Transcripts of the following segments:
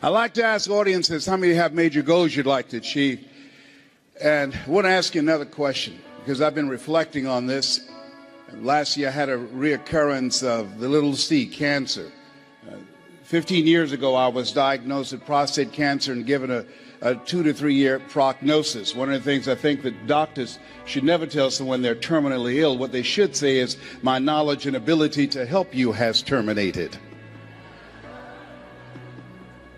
I like to ask audiences how many have major goals you'd like to achieve. And I want to ask you another question because I've been reflecting on this. Last year I had a reoccurrence of the little c, cancer. 15 years ago I was diagnosed with prostate cancer and given a 2 to 3 year prognosis. One of the things I think that doctors should never tell someone they're terminally ill. What they should say is, my knowledge and ability to help you has terminated.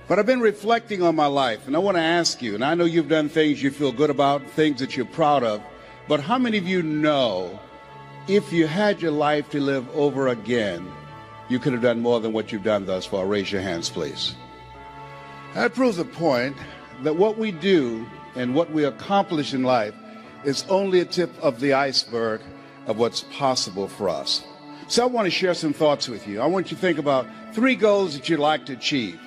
But I've been reflecting on my life, and I want to ask you, and I know you've done things you feel good about, things that you're proud of, but how many of you know if you had your life to live over again, you could have done more than what you've done thus far? Raise your hands, please. That proves the point that what we do and what we accomplish in life is only a tip of the iceberg of what's possible for us. So I want to share some thoughts with you. I want you to think about 3 goals that you'd like to achieve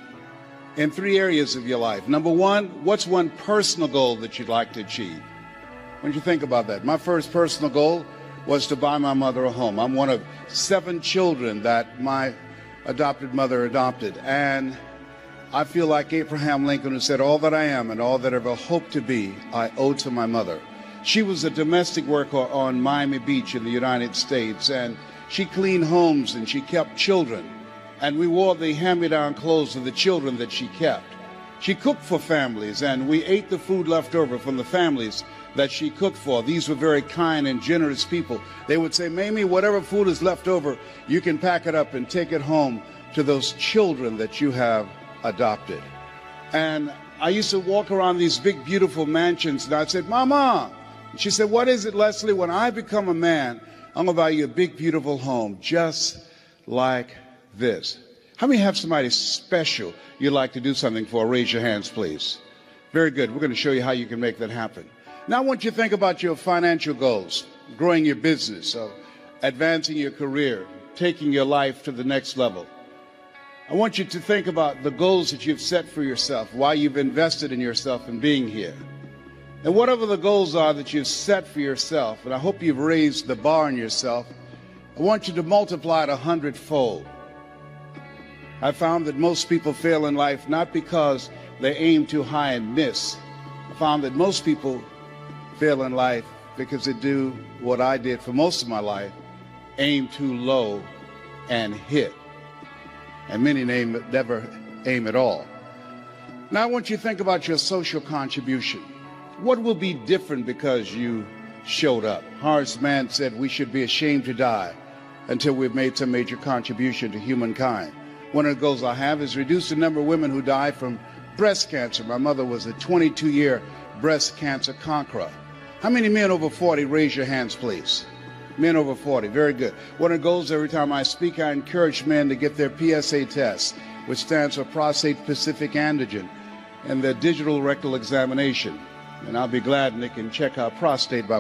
in 3 areas of your life. Number 1, what's one personal goal that you'd like to achieve? Why don't you think about that? My first personal goal was to buy my mother a home. I'm one of 7 children that my adopted mother adopted. And I feel like Abraham Lincoln, who said, all that I am and all that I ever hope to be, I owe to my mother. She was a domestic worker on Miami Beach in the United States, and she cleaned homes and she kept children. And we wore the hand-me-down clothes of the children that she kept. She cooked for families, and we ate the food left over from the families that she cooked for. These were very kind and generous people. They would say, Mamie, whatever food is left over, you can pack it up and take it home to those children that you have adopted. And I used to walk around these big, beautiful mansions, and I'd say, Mama. She said, what is it, Leslie? When I become a man, I'm going to buy you a big, beautiful home, just like this. How many have somebody special you'd like to do something for? Raise your hands, please. Very good. We're going to show you how you can make that happen. Now I want you to think about your financial goals, growing your business, advancing your career, taking your life to the next level. I want you to think about the goals that you've set for yourself, why you've invested in yourself and being here. And whatever the goals are that you've set for yourself, and I hope you've raised the bar on yourself, I want you to multiply it 100-fold. I found that most people fail in life not because they aim too high and miss. I found that most people fail in life because they do what I did for most of my life, aim too low and hit. And many never aim at all. Now I want you to think about your social contribution. What will be different because you showed up? Horace Mann said we should be ashamed to die until we've made some major contribution to humankind. One of the goals I have is reduce the number of women who die from breast cancer. My mother was a 22-year breast cancer conqueror. How many men over 40? Raise your hands, please. Men over 40. Very good. One of the goals, every time I speak, I encourage men to get their PSA test, which stands for prostate-specific antigen, and their digital rectal examination. And I'll be glad when they can check our prostate by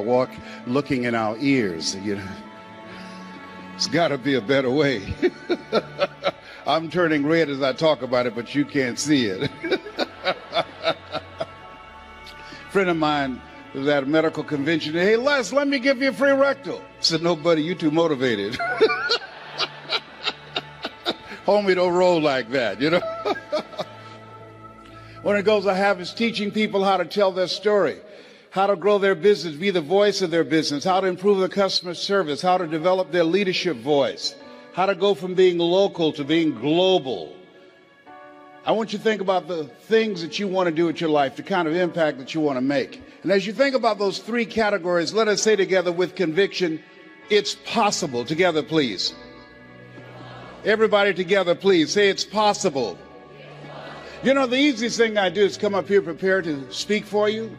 looking in our ears. You know, it's got to be a better way. I'm turning red as I talk about it, but you can't see it. A friend of mine was at a medical convention. Hey, Les, let me give you a free rectal. I said, no, buddy, you too motivated. Homie, don't roll like that, you know. One of the goals I have is teaching people how to tell their story, how to grow their business, be the voice of their business, how to improve their customer service, how to develop their leadership voice, how to go from being local to being global. I want you to think about the things that you want to do with your life, the kind of impact that you want to make. And as you think about those 3 categories, let us say together with conviction, it's possible. Together, please. Everybody together, please. Say it's possible. You know, the easiest thing I do is come up here prepared to speak for you.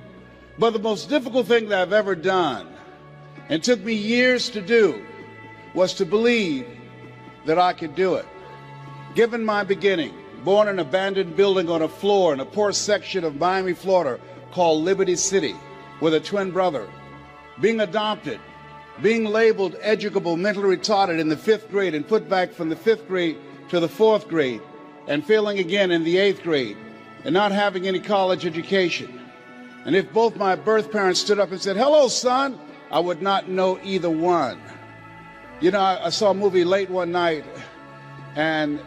But the most difficult thing that I've ever done, and took me years to do, was to believe that I could do it. Given my beginning, born in an abandoned building on a floor in a poor section of Miami, Florida, called Liberty City, with a twin brother, being adopted, being labeled educable, mentally retarded in the 5th grade and put back from the 5th grade to the 4th grade, and failing again in the 8th grade, and not having any college education. And if both my birth parents stood up and said, hello, son, I would not know either one. You know, I saw a movie late one night, and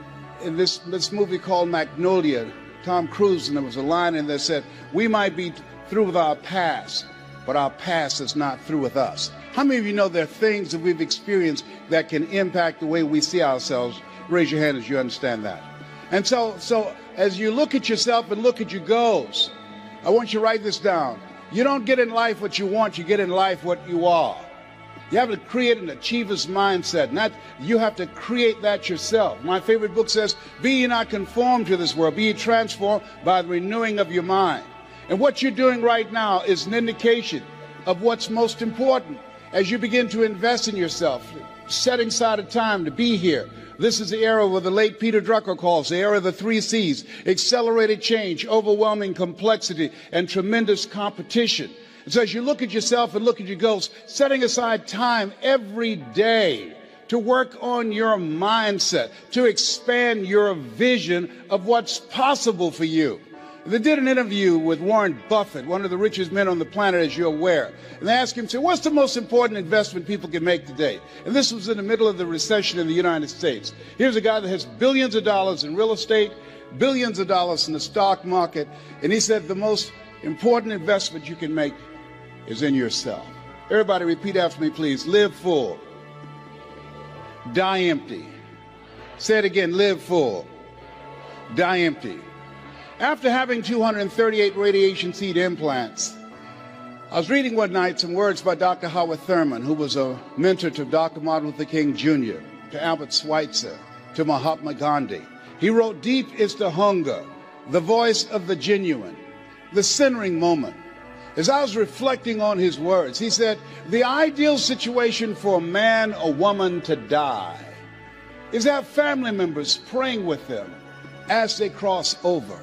in this movie called Magnolia, Tom Cruise, and there was a line in there that said, we might be through with our past, but our past is not through with us. How many of you know there are things that we've experienced that can impact the way we see ourselves? Raise your hand as you understand that. And so as you look at yourself and look at your goals, I want you to write this down. You don't get in life what you want, you get in life what you are. You have to create an achiever's mindset. You have to create that yourself. My favorite book says, be ye not conformed to this world, be ye transformed by the renewing of your mind. And what you're doing right now is an indication of what's most important. As you begin to invest in yourself, setting aside a time to be here. This is the era what the late Peter Drucker calls the era of the 3 C's: accelerated change, overwhelming complexity, and tremendous competition. And so as you look at yourself and look at your goals, setting aside time every day to work on your mindset, to expand your vision of what's possible for you. They did an interview with Warren Buffett, one of the richest men on the planet, as you're aware. And they asked him, what's the most important investment people can make today? And this was in the middle of the recession in the United States. Here's a guy that has billions of dollars in real estate, billions of dollars in the stock market. And he said the most important investment you can make is in yourself. Everybody repeat after me, please. Live full. Die empty. Say it again. Live full. Die empty. After having 238 radiation seed implants, I was reading one night some words by Dr. Howard Thurman, who was a mentor to Dr. Martin Luther King Jr., to Albert Schweitzer, to Mahatma Gandhi. He wrote, deep is the hunger, the voice of the genuine, the centering moment. As I was reflecting on his words, he said, the ideal situation for a man or woman to die is to have family members praying with them as they cross over.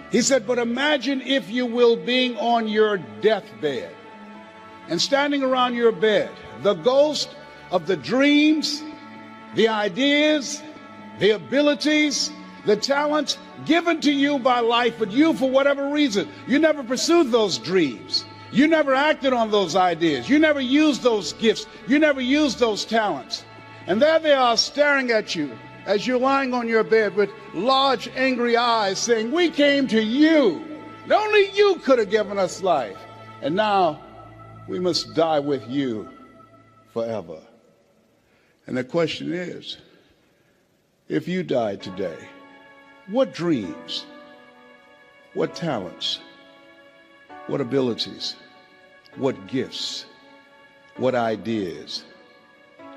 He said, but imagine, if you will, being on your deathbed and standing around your bed, the ghost of the dreams, the ideas, the abilities, the talents given to you by life, but you, for whatever reason, you never pursued those dreams. You never acted on those ideas. You never used those gifts. You never used those talents. And there they are staring at you as you're lying on your bed with large, angry eyes saying, we came to you. Only you could have given us life. And now we must die with you forever. And the question is, if you died today, what dreams, what talents, what abilities, what gifts, what ideas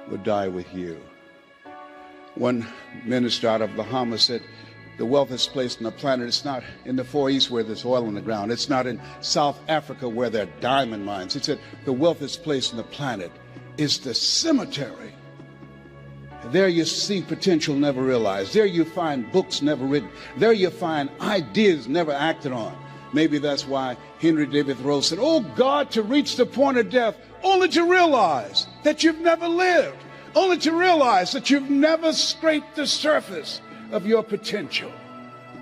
would die with you? One minister out of Bahamas said, the wealthiest place on the planet, it's not in the Far East where there's oil in the ground. It's not in South Africa where there are diamond mines. He said, the wealthiest place on the planet is the cemetery. There you see potential never realized. There you find books never written. There you find ideas never acted on. Maybe that's why Henry David Thoreau said, oh God, to reach the point of death, only to realize that you've never lived. Only to realize that you've never scraped the surface of your potential.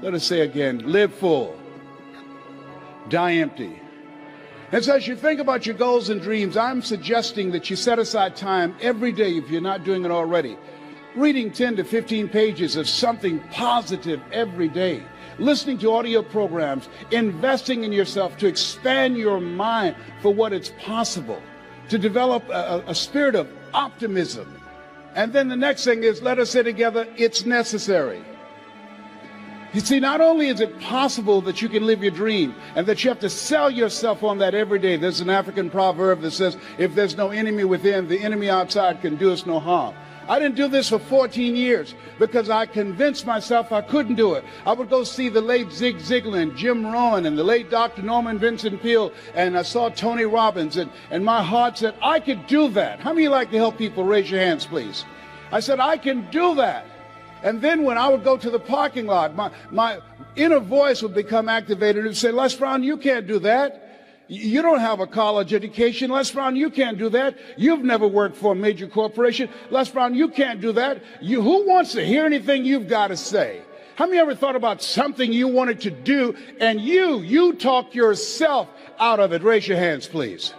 Let us say again, live full, die empty. And so as you think about your goals and dreams, I'm suggesting that you set aside time every day, if you're not doing it already, reading 10 to 15 pages of something positive every day, listening to audio programs, investing in yourself to expand your mind for what is possible, to develop a spirit of optimism. And then the next thing is, let us say together, it's necessary. You see, not only is it possible that you can live your dream and that you have to sell yourself on that every day. There's an African proverb that says, if there's no enemy within, the enemy outside can do us no harm. I didn't do this for 14 years because I convinced myself I couldn't do it. I would go see the late Zig Ziglar and Jim Rohn and the late Dr. Norman Vincent Peale, and I saw Tony Robbins, and my heart said, I could do that. How many like to help people? Raise your hands, please. I said, I can do that. And then when I would go to the parking lot, my inner voice would become activated and say, Les Brown, you can't do that. You don't have a college education. Les Brown, you can't do that. You've never worked for a major corporation. Les Brown, you can't do that. Who wants to hear anything you've got to say? How many ever thought about something you wanted to do and you talked yourself out of it? Raise your hands, please.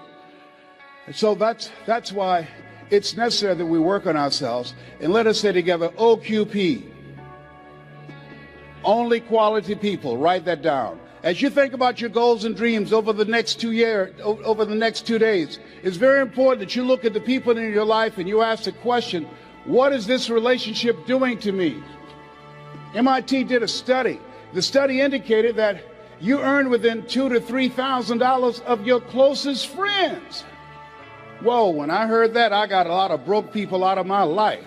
And so that's why it's necessary that we work on ourselves. And let us say together, OQP. Only quality people. Write that down. As you think about your goals and dreams over the next 2 years, over the next 2 days, it's very important that you look at the people in your life and you ask the question, what is this relationship doing to me? MIT did a study. The study indicated that you earn within $2,000 to $3,000 of your closest friends. Whoa, when I heard that, I got a lot of broke people out of my life.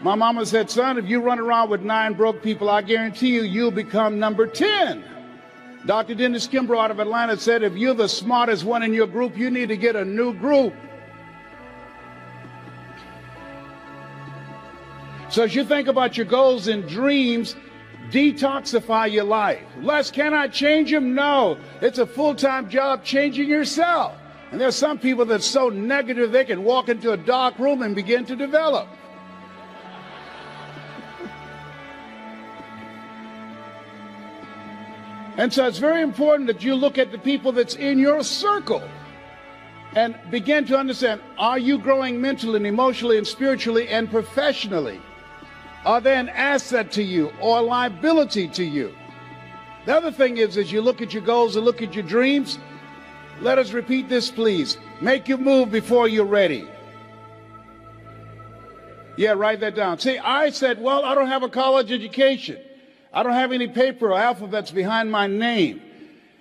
My mama said, son, if you run around with 9 broke people, I guarantee you, you'll become number 10. Dr. Dennis Kimbrough out of Atlanta said, if you're the smartest one in your group, you need to get a new group. So as you think about your goals and dreams, detoxify your life. Les, can I change them? No. It's a full-time job changing yourself. And there's some people that's so negative they can walk into a dark room and begin to develop. And so it's very important that you look at the people that's in your circle and begin to understand, are you growing mentally and emotionally and spiritually and professionally? Are they an asset to you or a liability to you? The other thing is, as you look at your goals and look at your dreams, let us repeat this, please. Make your move before you're ready. Yeah, write that down. See, I said, well, I don't have a college education. I don't have any paper or alphabets behind my name.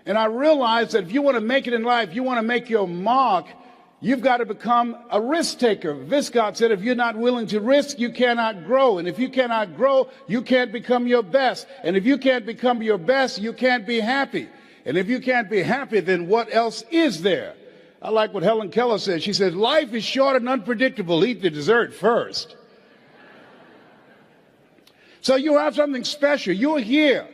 And I realized that if you want to make it in life, you want to make your mark, you've got to become a risk taker. Viscott said, if you're not willing to risk, you cannot grow. And if you cannot grow, you can't become your best. And if you can't become your best, you can't be happy. And if you can't be happy, then what else is there? I like what Helen Keller says. She says, life is short and unpredictable. Eat the dessert first. So you have something special. You're here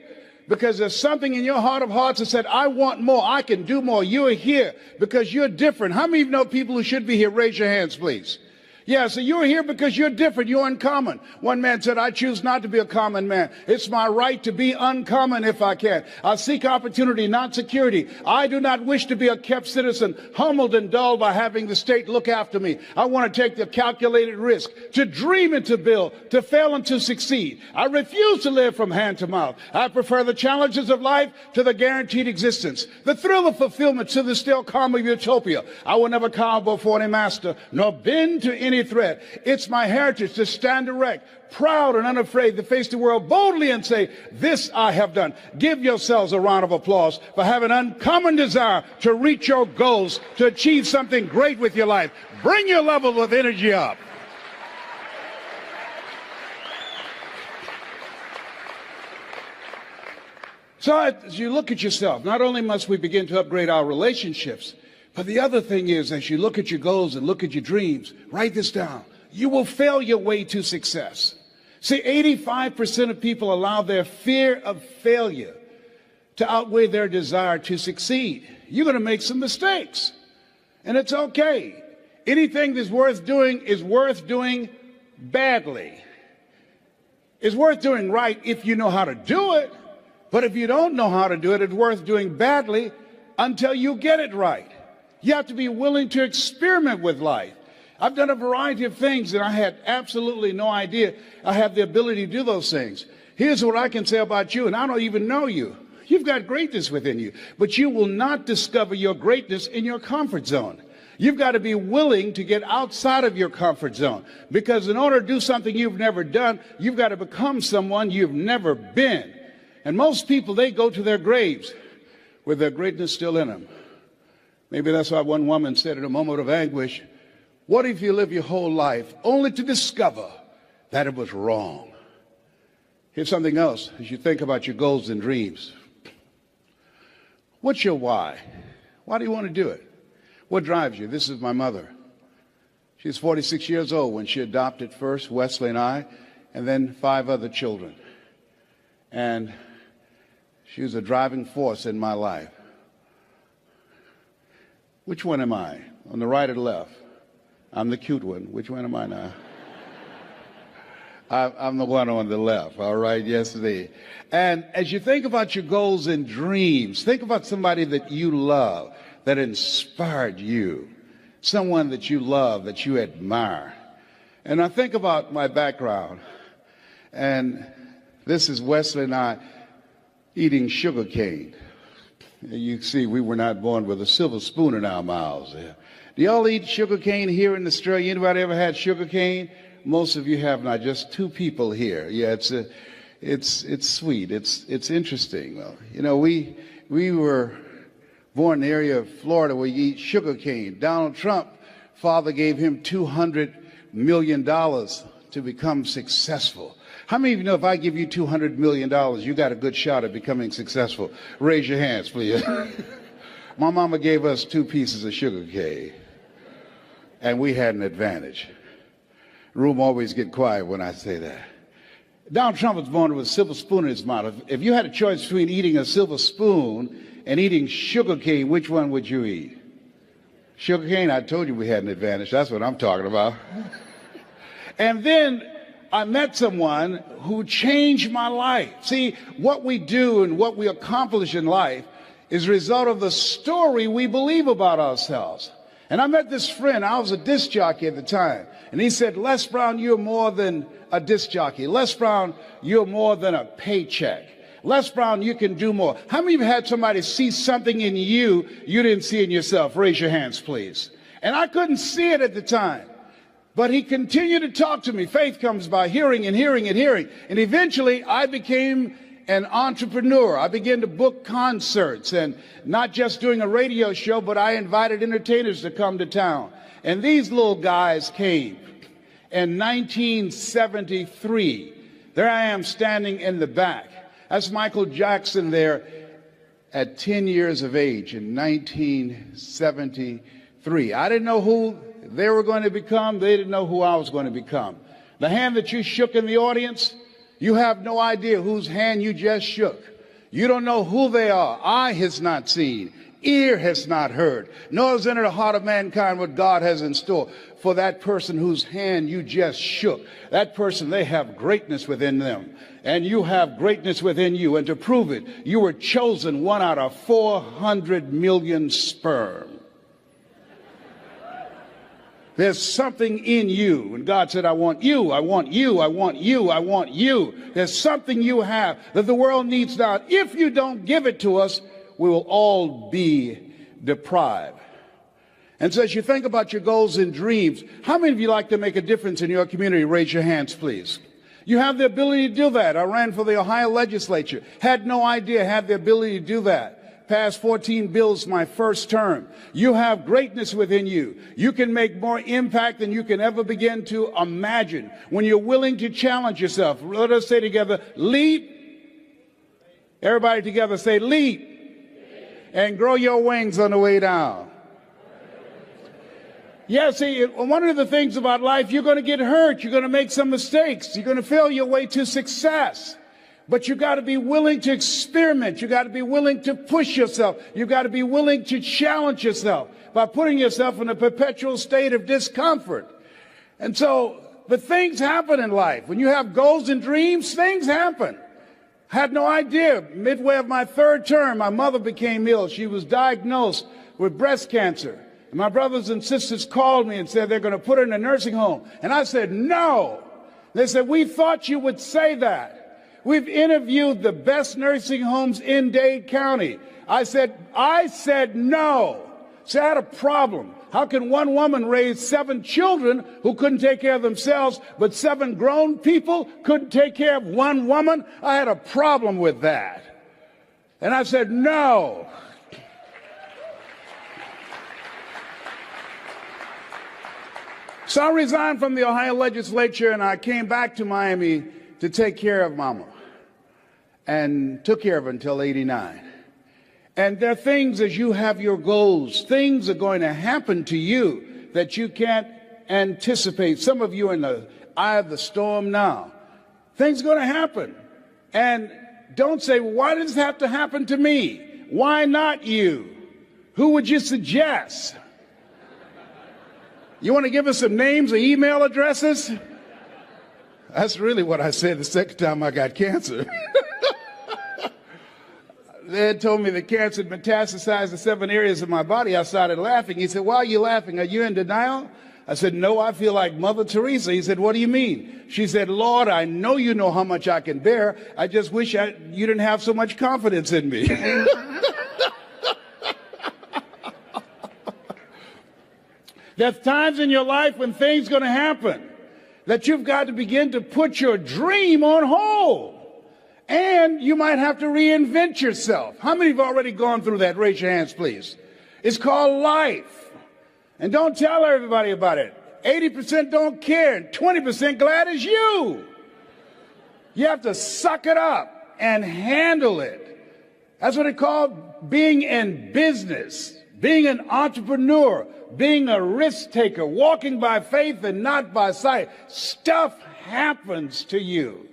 because there's something in your heart of hearts that said, I want more. I can do more. You're here because you're different. How many of you know people who should be here? Raise your hands, please. Yeah, so you're here because you're different. You're uncommon. One man said, I choose not to be a common man. It's my right to be uncommon if I can. I seek opportunity, not security. I do not wish to be a kept citizen, humbled and dulled by having the state look after me. I want to take the calculated risk, to dream and to build, to fail and to succeed. I refuse to live from hand to mouth. I prefer the challenges of life to the guaranteed existence, the thrill of fulfillment to the still calm of utopia. I will never cower before any master, nor bend to any threat. It's my heritage to stand erect, proud and unafraid, to face the world boldly and say, this I have done. Give yourselves a round of applause for having an uncommon desire to reach your goals, to achieve something great with your life. Bring your level of energy up. So as you look at yourself, not only must we begin to upgrade our relationships, but the other thing is, as you look at your goals and look at your dreams, write this down. You will fail your way to success. See, 85% of people allow their fear of failure to outweigh their desire to succeed. You're going to make some mistakes, and it's okay. Anything that's worth doing is worth doing badly. It's worth doing right if you know how to do it, but if you don't know how to do it, it's worth doing badly until you get it right. You have to be willing to experiment with life. I've done a variety of things and I had absolutely no idea I have the ability to do those things. Here's what I can say about you, and I don't even know you. You've got greatness within you, but you will not discover your greatness in your comfort zone. You've got to be willing to get outside of your comfort zone, because in order to do something you've never done, you've got to become someone you've never been. And most people, they go to their graves with their greatness still in them. Maybe that's why one woman said in a moment of anguish, what if you live your whole life only to discover that it was wrong? Here's something else as you think about your goals and dreams. What's your why? Why do you want to do it? What drives you? This is my mother. She's 46 years old when she adopted first Wesley and I, and then 5 other children. And she was a driving force in my life. Which one am I? On the right or the left? I'm the cute one. Which one am I now? I'm the one on the left, all right? Yes, indeed. And as you think about your goals and dreams, think about somebody that you love, that inspired you, someone that you love, that you admire. And I think about my background, and This is Wesley and I eating sugar cane. You see, we were not born with a silver spoon in our mouths. Do y'all eat sugar cane here in Australia? Anybody ever had sugar cane? Most of you have not. Just two people here. Yeah, it's sweet. It's interesting. Well, you know, we were born in the area of Florida where you eat sugar cane. Donald Trump, father gave him $200 million to become successful. How many of you know if I give you $200 million, you got a good shot at becoming successful? Raise your hands, please. My mama gave us 2 pieces of sugar cane, and we had an advantage. Room always get quiet when I say that. Donald Trump was born with a silver spoon in his mouth. If you had a choice between eating a silver spoon and eating sugar cane, which one would you eat? Sugar cane? I told you we had an advantage. That's what I'm talking about. And then I met someone who changed my life. See, what we do and what we accomplish in life is a result of the story we believe about ourselves. And I met this friend. I was a disc jockey at the time. And he said, Les Brown, you're more than a disc jockey. Les Brown, you're more than a paycheck. Les Brown, you can do more. How many of you had somebody see something in you you didn't see in yourself? Raise your hands, please. And I couldn't see it at the time. But he continued to talk to me. Faith comes by hearing and hearing and hearing. And eventually I became an entrepreneur. I began to book concerts, and not just doing a radio show, but I invited entertainers to come to town. And these little guys came in 1973. There I am standing in the back. That's Michael Jackson there at 10 years of age in 1973. I didn't know who they were going to become. They didn't know who I was going to become. The hand that you shook in the audience, you have no idea whose hand you just shook. You don't know who they are. Eye has not seen, ear has not heard, nor has entered the heart of mankind what God has in store for that person whose hand you just shook. That person, they have greatness within them, and you have greatness within you. And to prove it, you were chosen 1 out of 400 million sperm. There's something in you. And God said, I want you, I want you, I want you, I want you. There's something you have that the world needs now. If you don't give it to us, we will all be deprived. And so as you think about your goals and dreams, how many of you like to make a difference in your community? Raise your hands, please. You have the ability to do that. I ran for the Ohio legislature. Had no idea I had the ability to do that. Passed 14 bills my first term. You have greatness within you. You can make more impact than you can ever begin to imagine when you're willing to challenge yourself. Let us say together, leap. Everybody together say leap. And grow your wings on the way down. Yeah, see, one of the things about life, you're going to get hurt. You're going to make some mistakes. You're going to fail your way to success. But you got to be willing to experiment. You got to be willing to push yourself. You got to be willing to challenge yourself by putting yourself in a perpetual state of discomfort. And so, but things happen in life. When you have goals and dreams, things happen. I had no idea. Midway of my 3rd term, my mother became ill. She was diagnosed with breast cancer. And my brothers and sisters called me and said they're going to put her in a nursing home. And I said, no. They said, we thought you would say that. We've interviewed the best nursing homes in Dade County. I said no. So I had a problem. How can one woman raise 7 children who couldn't take care of themselves, but 7 grown people couldn't take care of one woman? I had a problem with that. And I said no. So I resigned from the Ohio legislature and I came back to Miami to take care of Mama. And took care of her until 89. And there are things, as you have your goals, things are going to happen to you that you can't anticipate. Some of you are in the eye of the storm now. Things are going to happen. And don't say, well, why does this have to happen to me? Why not you? Who would you suggest? You want to give us some names or email addresses? That's really what I said the second time I got cancer. They had told me the cancer had metastasized to 7 areas of my body. I started laughing. He said, why are you laughing? Are you in denial? I said, no, I feel like Mother Teresa. He said, what do you mean? She said, Lord, I know you know how much I can bear. I just wish you didn't have so much confidence in me. There's times in your life when things are going to happen that you've got to begin to put your dream on hold. And you might have to reinvent yourself. How many have already gone through that? Raise your hands, please. It's called life. And don't tell everybody about it. 80% don't care, and 20% glad it's you. You have to suck it up and handle it. That's what they call being in business, being an entrepreneur, being a risk taker, walking by faith and not by sight. Stuff happens to you.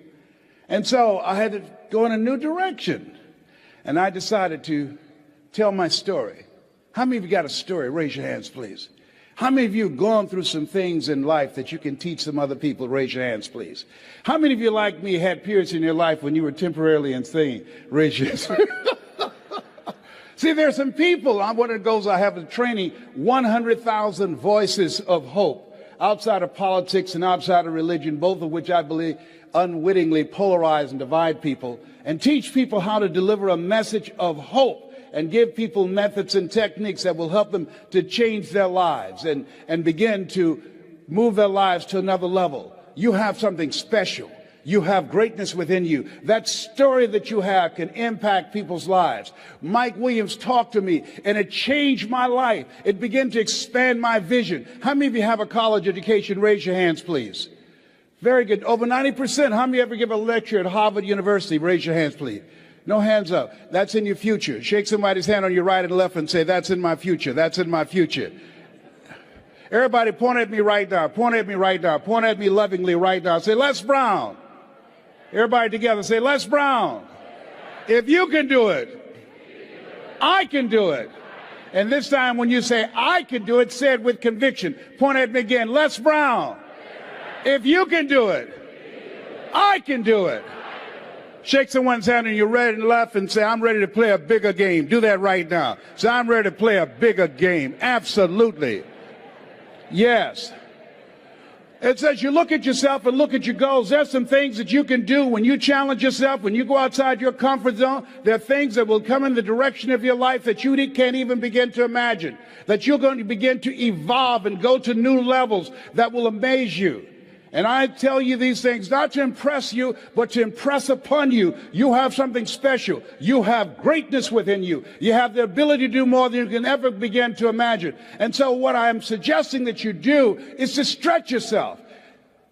And so I had to go in a new direction. And I decided to tell my story. How many of you got a story? Raise your hands, please. How many of you have gone through some things in life that you can teach some other people? Raise your hands, please. How many of you, like me, had periods in your life when you were temporarily insane? Raise your hands. See, there's some people, one of the goals I have in training, 100,000 voices of hope outside of politics and outside of religion, both of which I believe unwittingly polarize and divide people, and teach people how to deliver a message of hope and give people methods and techniques that will help them to change their lives and begin to move their lives to another level. You have something special. You have greatness within you. That story that you have can impact people's lives. Mike Williams talked to me, and it changed my life. It began to expand my vision. How many of you have a college education? Raise your hands, please. Very good. Over 90%. How many ever give a lecture at Harvard University? Raise your hands, please. No hands up. That's in your future. Shake somebody's hand on your right and left and say, that's in my future. That's in my future. Everybody point at me right now. Point at me right now. Point at me lovingly right now. Say, Les Brown. Everybody together say, Les Brown. If you can do it, I can do it. And this time when you say, I can do it, say it with conviction. Point at me again. Les Brown. If you can do it, I can do it. Shake someone's hand on your right and left and say, I'm ready to play a bigger game. Do that right now. Say, I'm ready to play a bigger game. Absolutely. Yes. It says you look at yourself and look at your goals. There's some things that you can do when you challenge yourself, when you go outside your comfort zone. There are things that will come in the direction of your life that you can't even begin to imagine, that you're going to begin to evolve and go to new levels that will amaze you. And I tell you these things not to impress you, but to impress upon you. You have something special. You have greatness within you. You have the ability to do more than you can ever begin to imagine. And so what I'm suggesting that you do is to stretch yourself,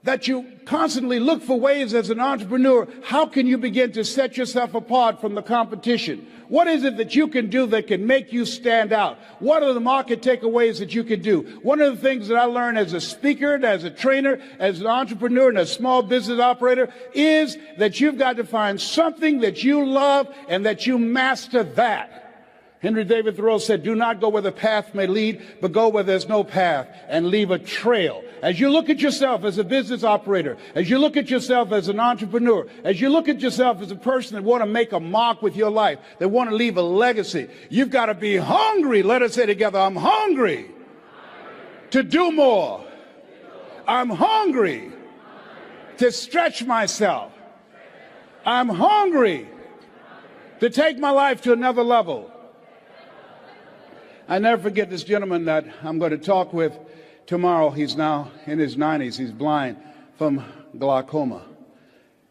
that you constantly look for ways as an entrepreneur. How can you begin to set yourself apart from the competition? What is it that you can do that can make you stand out? What are the market takeaways that you can do? One of the things that I learned as a speaker, as a trainer, as an entrepreneur, and a small business operator is that you've got to find something that you love and that you master that. Henry David Thoreau said, do not go where the path may lead, but go where there's no path and leave a trail. As you look at yourself as a business operator, as you look at yourself as an entrepreneur, as you look at yourself as a person that want to make a mark with your life, that want to leave a legacy, you've got to be hungry. Let us say together, I'm hungry to do more. I'm hungry to stretch myself. I'm hungry to take my life to another level. I never forget this gentleman that I'm going to talk with tomorrow. He's now in his 90s. He's blind from glaucoma.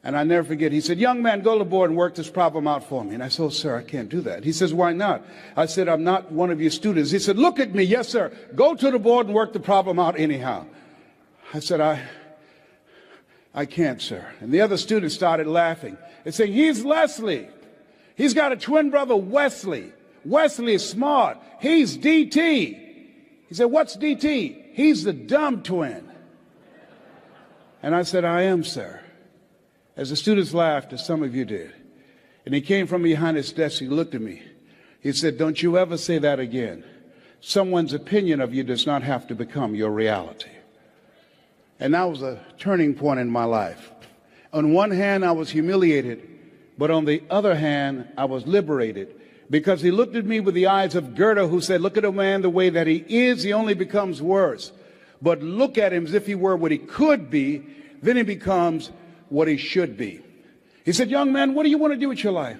And I never forget, he said, young man, go to the board and work this problem out for me. And I said, oh, sir, I can't do that. He says, why not? I said, I'm not one of your students. He said, look at me. Yes, sir. Go to the board and work the problem out anyhow. I said, I can't, sir. And the other students started laughing and saying, he's Leslie. He's got a twin brother, Wesley. Wesley is smart. He's DT. He said, what's DT? He's the dumb twin. And I said, I am, sir. As the students laughed, as some of you did. And he came from behind his desk. He looked at me. He said, don't you ever say that again. Someone's opinion of you does not have to become your reality. And that was a turning point in my life. On one hand, I was humiliated, but on the other hand, I was liberated. Because he looked at me with the eyes of Goethe, who said, look at a man the way that he is, he only becomes worse. but look at him as if he were what he could be, then he becomes what he should be. He said, young man, what do you want to do with your life?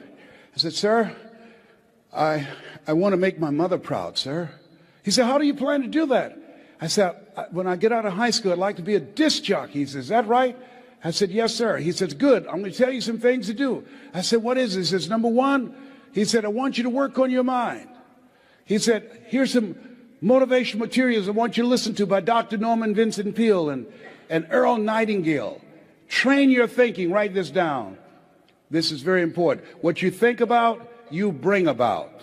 I said, sir, I want to make my mother proud, sir. He said, how do you plan to do that? I said, when I get out of high school, I'd like to be a disc jockey. He says, is that right? I said, yes, sir. He says, good. I'm going to tell you some things to do. I said, what is it? He says, number one, he said, I want you to work on your mind. He said, here's some motivational materials I want you to listen to by Dr. Norman Vincent Peale and Earl Nightingale. Train your thinking. Write this down. This is very important. What you think about, you bring about.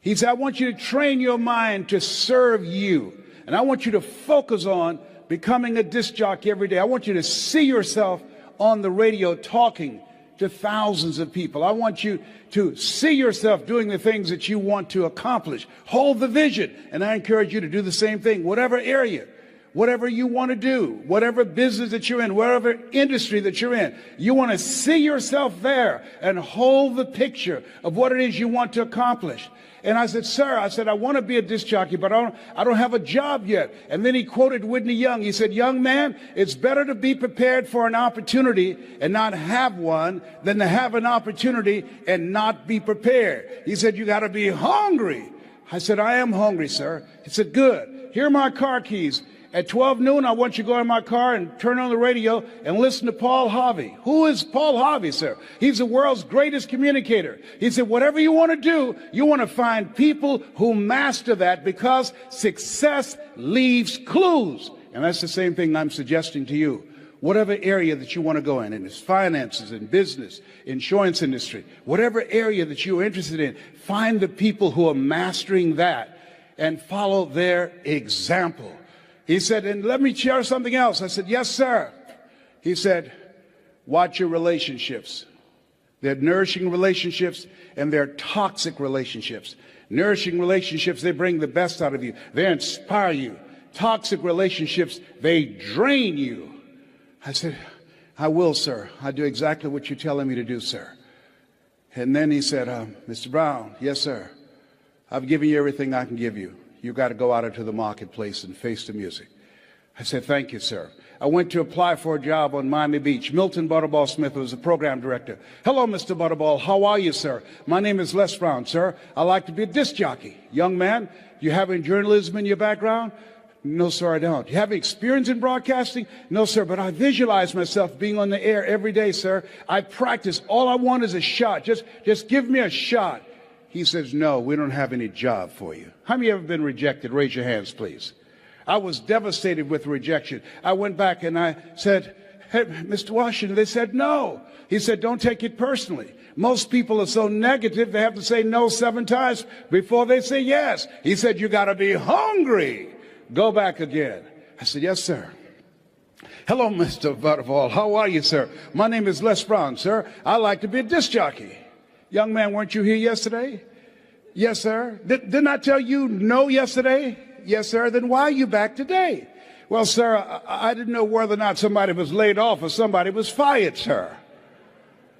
He said, I want you to train your mind to serve you. And I want you to focus on becoming a disc jockey every day. I want you to see yourself on the radio talking to thousands of people. I want you to see yourself doing the things that you want to accomplish. Hold the vision. And I encourage you to do the same thing, whatever area, whatever you want to do, whatever business that you're in, whatever industry that you're in. You want to see yourself there and hold the picture of what it is you want to accomplish. And I said, sir, I want to be a disc jockey, but I don't have a job yet. And then he quoted Whitney Young. He said, young man, it's better to be prepared for an opportunity and not have one than to have an opportunity and not be prepared. He said, you got to be hungry. I said, I am hungry, sir. He said, good. Here are my car keys. At 12 noon, I want you to go in my car and turn on the radio and listen to Paul Harvey. Who is Paul Harvey, sir? He's the world's greatest communicator. He said, whatever you want to do, you want to find people who master that because success leaves clues. And that's the same thing I'm suggesting to you. Whatever area that you want to go in it's finances, in business, insurance industry, whatever area that you're interested in, find the people who are mastering that and follow their example. He said, and let me share something else. I said, yes, sir. He said, watch your relationships. They're nourishing relationships and they're toxic relationships. Nourishing relationships, they bring the best out of you. They inspire you. Toxic relationships, they drain you. I said, I will, sir. I do exactly what you're telling me to do, sir. And then he said, Mr. Brown, yes, sir. I've given you everything I can give you. You got to go out into the marketplace and face the music. I said, thank you, sir. I went to apply for a job on Miami Beach. Milton Butterball Smith was the program director. Hello, Mr. Butterball. How are you, sir? My name is Les Brown, sir. I like to be a disc jockey. Young man, you have any journalism in your background? No, sir, I don't. You have experience in broadcasting? No, sir, but I visualize myself being on the air every day, sir. I practice. All I want is a shot. Just give me a shot. He says, no, we don't have any job for you. How many have ever been rejected? Raise your hands, please. I was devastated with rejection. I went back and I said, hey, Mr. Washington, they said no. He said, don't take it personally. Most people are so negative, they have to say no 7 times before they say yes. He said, you got to be hungry. Go back again. I said, yes, sir. Hello, Mr. Butterball. How are you, sir? My name is Les Brown, sir. I like to be a disc jockey. Young man, weren't you here yesterday? Yes, sir. Didn't I tell you no yesterday? Yes, sir. Then why are you back today? Well, sir, I didn't know whether or not somebody was laid off or somebody was fired, sir.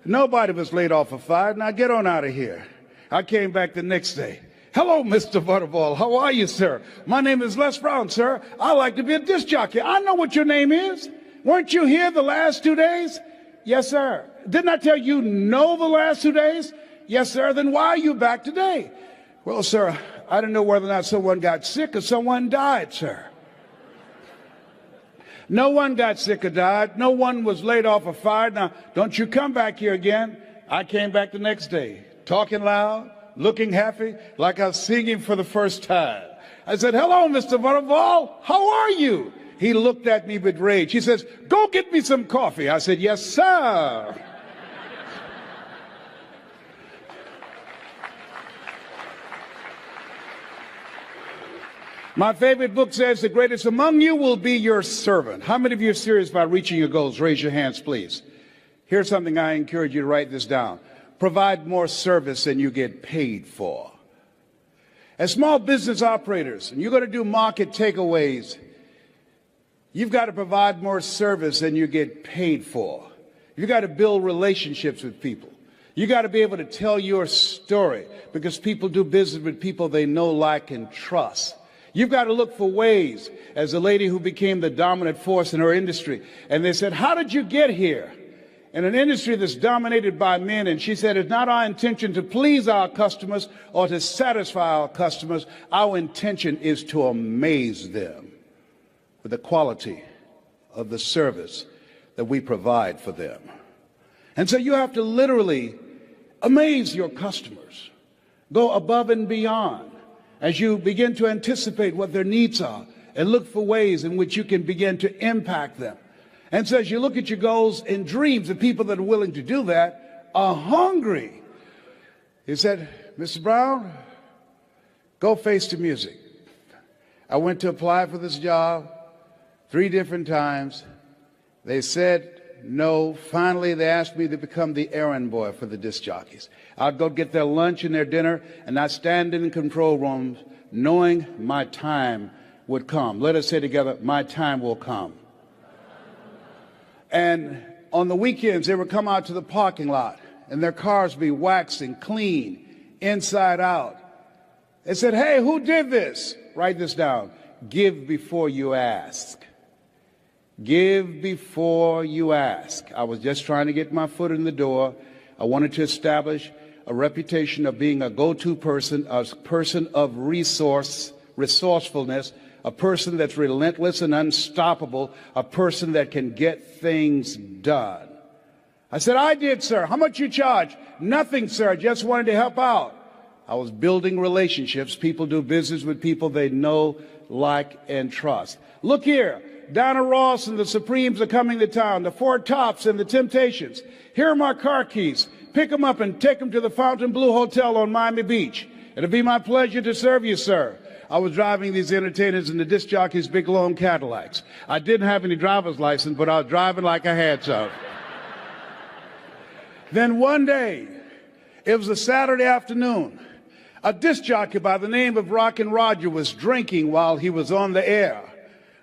Nobody was laid off or fired. Now get on out of here. I came back the next day. Hello, Mr. Butterball. How are you, sir? My name is Les Brown, sir. I like to be a disc jockey. I know what your name is. Weren't you here the last 2 days? Yes, sir. Didn't I tell you no the last 2 days? Yes, sir. Then why are you back today? Well, sir, I didn't know whether or not someone got sick or someone died, sir. No one got sick or died. No one was laid off or fired. Now, don't you come back here again. I came back the next day, talking loud, looking happy, like I was singing for the first time. I said, hello, Mr. Butterball. How are you? He looked at me with rage. He says, go get me some coffee. I said, yes, sir. My favorite book says the greatest among you will be your servant. How many of you are serious about reaching your goals? Raise your hands, please. Here's something I encourage you to write this down. Provide more service than you get paid for. As small business operators, and you're going to do market takeaways, you've got to provide more service than you get paid for. You've got to build relationships with people. You got to be able to tell your story because people do business with people they know, like, and trust. You've got to look for ways, as the lady who became the dominant force in her industry. And they said, how did you get here? In an industry that's dominated by men. And she said, it's not our intention to please our customers or to satisfy our customers. Our intention is to amaze them with the quality of the service that we provide for them. And so you have to literally amaze your customers. Go above and beyond as you begin to anticipate what their needs are and look for ways in which you can begin to impact them. And so as you look at your goals and dreams, the people that are willing to do that are hungry. He said, Mr. Brown, go face the music. I went to apply for this job 3 different times. They said no. Finally, they asked me to become the errand boy for the disc jockeys. I'd go get their lunch and their dinner, and I'd stand in the control room knowing my time would come. Let us say together, my time will come. And on the weekends, they would come out to the parking lot, and their cars be waxing clean, inside out. They said, hey, who did this? Write this down. Give before you ask. Give before you ask. I was just trying to get my foot in the door. I wanted to establish a reputation of being a go-to person, a person of resourcefulness, a person that's relentless and unstoppable, a person that can get things done. I said, I did, sir. How much you charge? Nothing, sir. I just wanted to help out. I was building relationships. People do business with people they know, like, and trust. Look here. Donna Ross and the Supremes are coming to town. The Four Tops and the Temptations. Here are my car keys. Pick them up and take them to the Fontainebleau Hotel on Miami Beach. It'll be my pleasure to serve you, sir. I was driving these entertainers in the disc jockeys' big long Cadillacs. I didn't have any driver's license, but I was driving like I had some. Then one day, it was a Saturday afternoon, a disc jockey by the name of Rockin' Roger was drinking while he was on the air.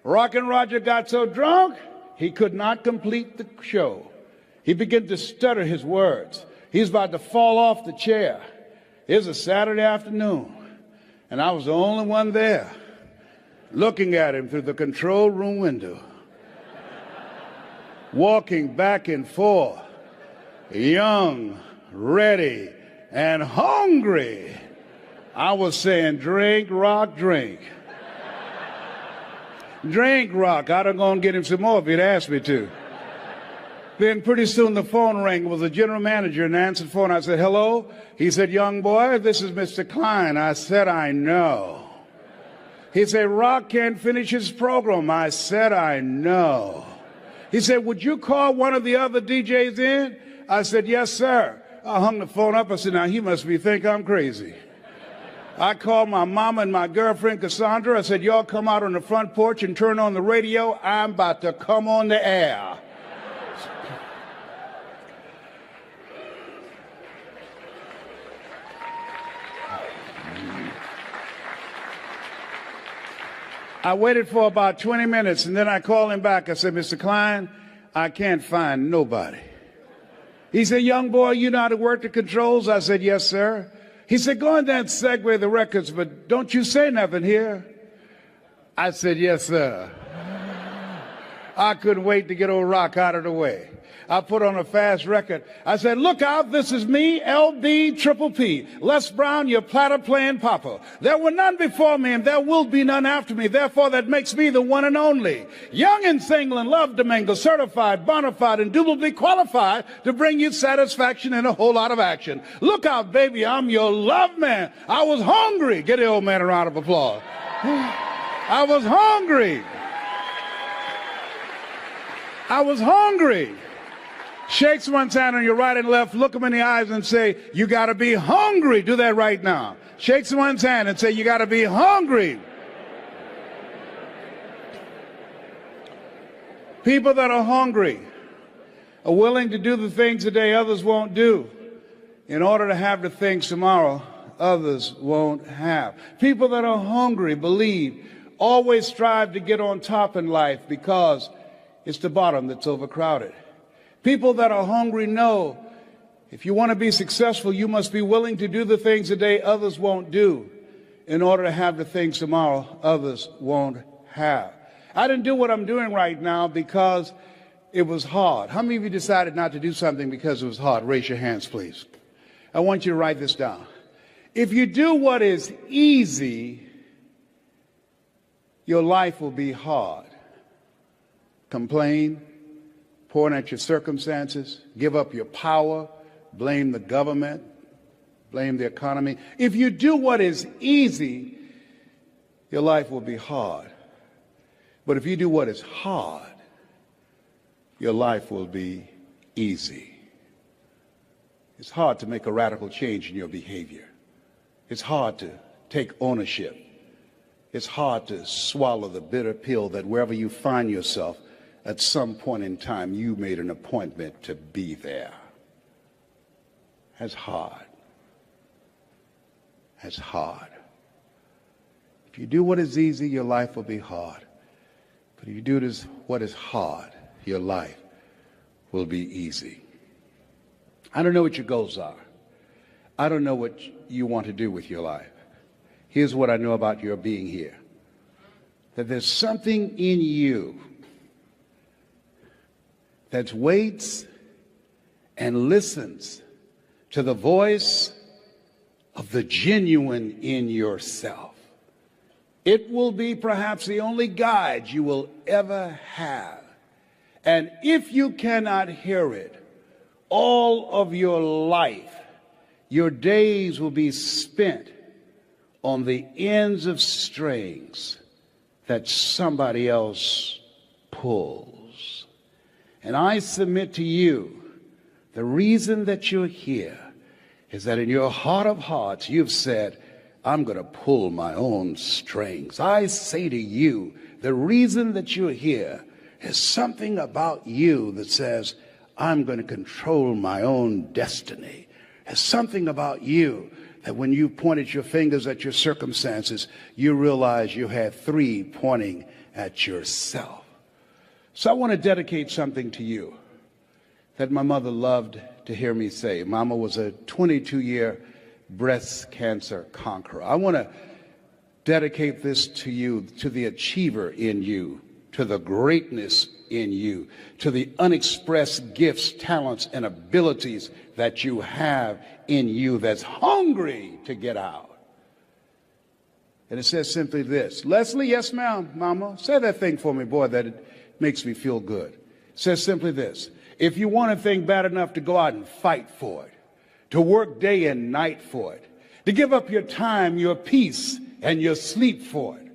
Rockin' Roger got so drunk, he could not complete the show. He began to stutter his words. He's about to fall off the chair. It was a Saturday afternoon, and I was the only one there, looking at him through the control room window, walking back and forth, young, ready, and hungry. I was saying, drink, Rock, drink. Drink, Rock. I'd have gone get him some more if he'd asked me to. Then pretty soon the phone rang. It was the general manager and answered the phone. I said, hello? He said, young boy, this is Mr. Klein. I said, I know. He said, Rock can't finish his program. I said, I know. He said, would you call one of the other DJs in? I said, yes, sir. I hung the phone up. I said, now he must think I'm crazy. I called my mama and my girlfriend, Cassandra. I said, y'all come out on the front porch and turn on the radio. I'm about to come on the air. I waited for about 20 minutes, and then I called him back. I said, Mr. Klein, I can't find nobody. He said, young boy, you know how to work the controls? I said, yes, sir. He said, go in there and segue the records, but don't you say nothing here. I said, yes, sir. I couldn't wait to get old Rock out of the way. I put on a fast record. I said, look out, this is me, LB Triple P, Les Brown, your platter playing papa. There were none before me, and there will be none after me. Therefore, that makes me the one and only. Young and single and love to mingle, certified, bona fide, indubitably qualified to bring you satisfaction and a whole lot of action. Look out, baby, I'm your love man. I was hungry. Get the old man a round of applause. I was hungry. I was hungry. Shake someone's hand on your right and left, look them in the eyes and say, you got to be hungry. Do that right now. Shake someone's hand and say, you got to be hungry. People that are hungry are willing to do the things today others won't do in order to have the things tomorrow others won't have. People that are hungry believe, always strive to get on top in life because it's the bottom that's overcrowded. People that are hungry know if you want to be successful, you must be willing to do the things today others won't do in order to have the things tomorrow others won't have. I didn't do what I'm doing right now because it was hard. How many of you decided not to do something because it was hard? Raise your hands, please. I want you to write this down. If you do what is easy, your life will be hard. Complain, point at your circumstances, give up your power, blame the government, blame the economy. If you do what is easy, your life will be hard. But if you do what is hard, your life will be easy. It's hard to make a radical change in your behavior. It's hard to take ownership. It's hard to swallow the bitter pill that wherever you find yourself, at some point in time, you made an appointment to be there. That's hard. That's hard. If you do what is easy, your life will be hard. But if you do what is hard, your life will be easy. I don't know what your goals are. I don't know what you want to do with your life. Here's what I know about your being here. That there's something in you that waits and listens to the voice of the genuine in yourself. It will be perhaps the only guide you will ever have. And if you cannot hear it, all of your life, your days will be spent on the ends of strings that somebody else pulls. And I submit to you, the reason that you're here is that in your heart of hearts, you've said, I'm going to pull my own strings. I say to you, the reason that you're here is something about you that says, I'm going to control my own destiny. There's something about you that when you pointed your fingers at your circumstances, you realize you had three pointing at yourself. So I want to dedicate something to you that my mother loved to hear me say. Mama was a 22-year breast cancer conqueror. I want to dedicate this to you, to the achiever in you, to the greatness in you, to the unexpressed gifts, talents, and abilities that you have in you that's hungry to get out. And it says simply this. Leslie, yes, ma'am, Mama. Say that thing for me, boy, that it makes me feel good. It says simply this. If you want a thing bad enough to go out and fight for it, to work day and night for it, to give up your time, your peace, and your sleep for it,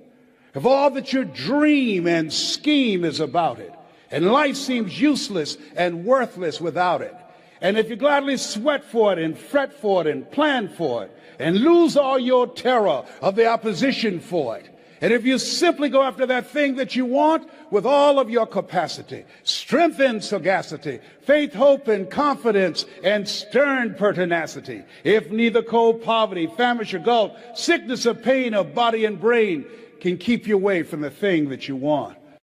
if all that your dream and scheme is about it, and life seems useless and worthless without it, and if you gladly sweat for it and fret for it and plan for it, and lose all your terror of the opposition for it, and if you simply go after that thing that you want with all of your capacity, strength and sagacity, faith, hope, and confidence, and stern pertinacity, if neither cold poverty, famish or gulf, sickness or pain of body and brain can keep you away from the thing that you want,